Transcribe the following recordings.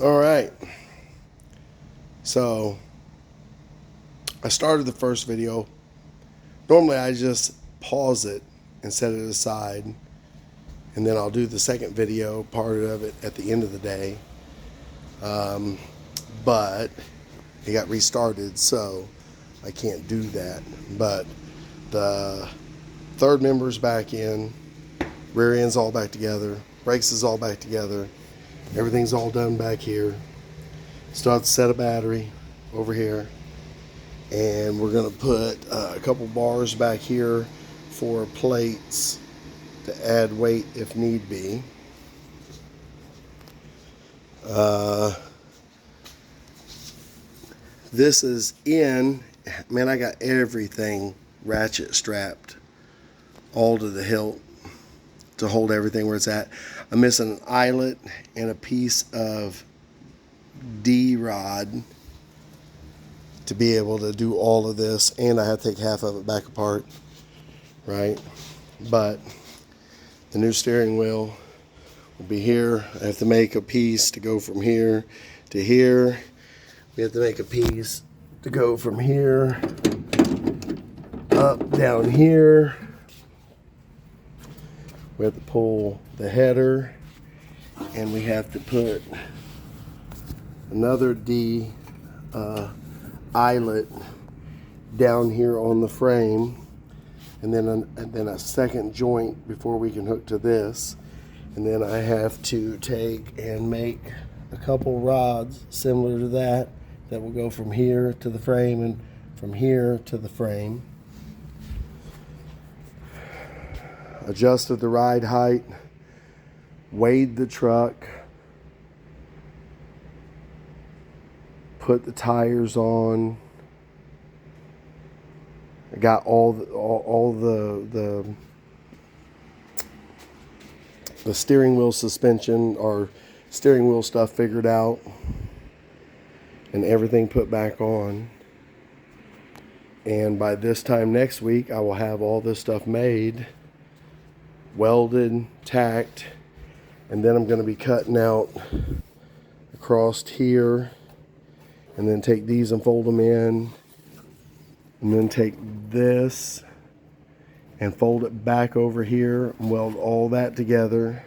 All right. So I started the first video. Normally I just pause it and set it aside, and then I'll do the second video, part of it, at the end of the day. But it got restarted, so I can't do that. But the third member's back in, rear end's all back together, brakes is all back together, everything's all done back here. Still have to set a battery over here, and we're going to put a couple bars back here for plates to add weight if need be. This is in, man, I got everything ratchet strapped all to the hilt to hold everything where it's at. I'm missing an eyelet and a piece of D-rod to be able to do all of this, and I have to take half of it back apart, right? But the new steering wheel will be here. I have to make a piece to go from here to here. We have to make a piece to go from here up down here. We have to pull the header, and we have to put another D eyelet down here on the frame, and then a second joint before we can hook to this. And then I have to take and make a couple rods similar to that will go from here to the frame and from here to the frame. Adjusted the ride height, weighed the truck, put the tires on. I got all the steering wheel suspension or steering wheel stuff figured out, and everything put back on. And by this time next week, I will have all this stuff made, welded, tacked, and then I'm going to be cutting out across here, and then take these and fold them in, and then take this and fold it back over here and weld all that together.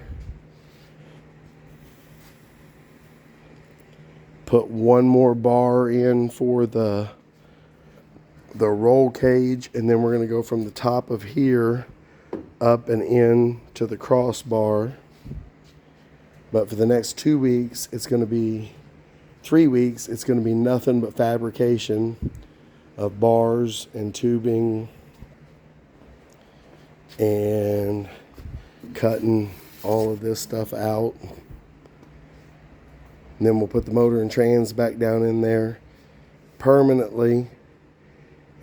Put one more bar in for the roll cage, and then we're going to go from the top of here up and in to the crossbar. But for the next 2 weeks, it's going to be 3 weeks, it's going to be nothing but fabrication of bars and tubing and cutting all of this stuff out. And then we'll put the motor and trans back down in there permanently,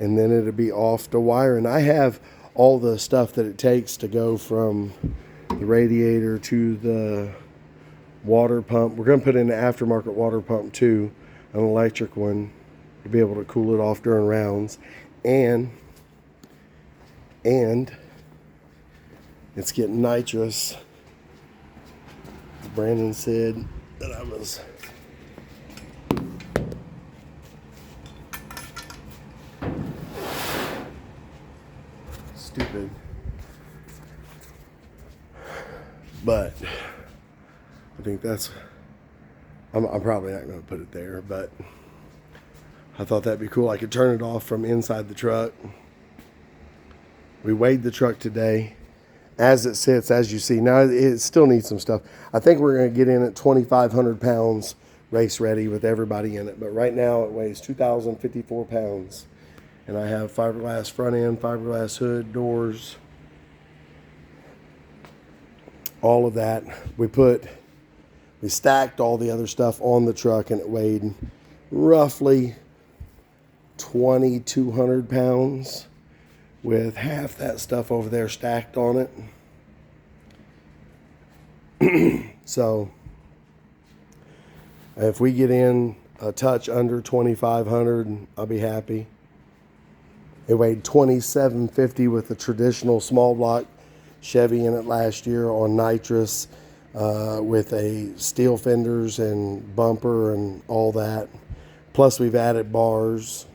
and then it'll be off to wire. And I have all the stuff that it takes to go from the radiator to the water pump. We're going to put in an aftermarket water pump too, an electric one, to be able to cool it off during rounds. And it's getting nitrous. Brandon said that I was stupid, but I think that's, I'm probably not going to put it there, but I thought that'd be cool. I could turn it off from inside the truck. We weighed the truck today. As it sits, as you see, now it still needs some stuff. I think we're going to get in at 2,500 pounds race ready with everybody in it. But right now it weighs 2,054 pounds. And I have fiberglass front end, fiberglass hood, doors, all of that. We stacked all the other stuff on the truck, and it weighed roughly 2,200 pounds with half that stuff over there stacked on it. So if we get in a touch under 2,500, I'll be happy. It weighed 2,750 with the traditional small block Chevy in it last year on nitrous. with a steel fenders and bumper and all that. Plus we've added bars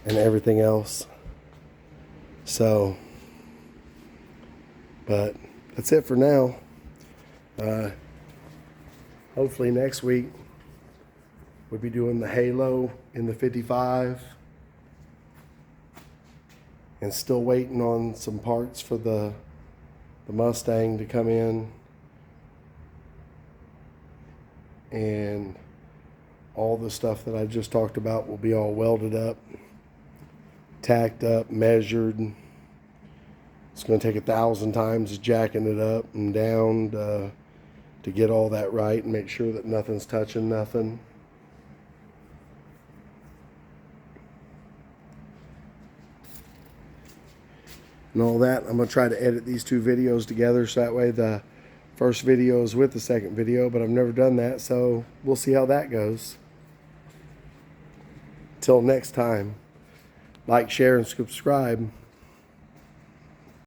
and everything else. So, but that's it for now. Hopefully next week we'll be doing the halo in the 55. And still waiting on some parts for the Mustang to come in. And all the stuff that I just talked about will be all welded up, tacked up, measured. It's going to take 1,000 times jacking it up and down to get all that right and make sure that nothing's touching nothing. And all that. I'm going to try to edit these two videos together so that way the first video is with the second video, but I've never done that, so we'll see how that goes. Till next time, like, share, and subscribe.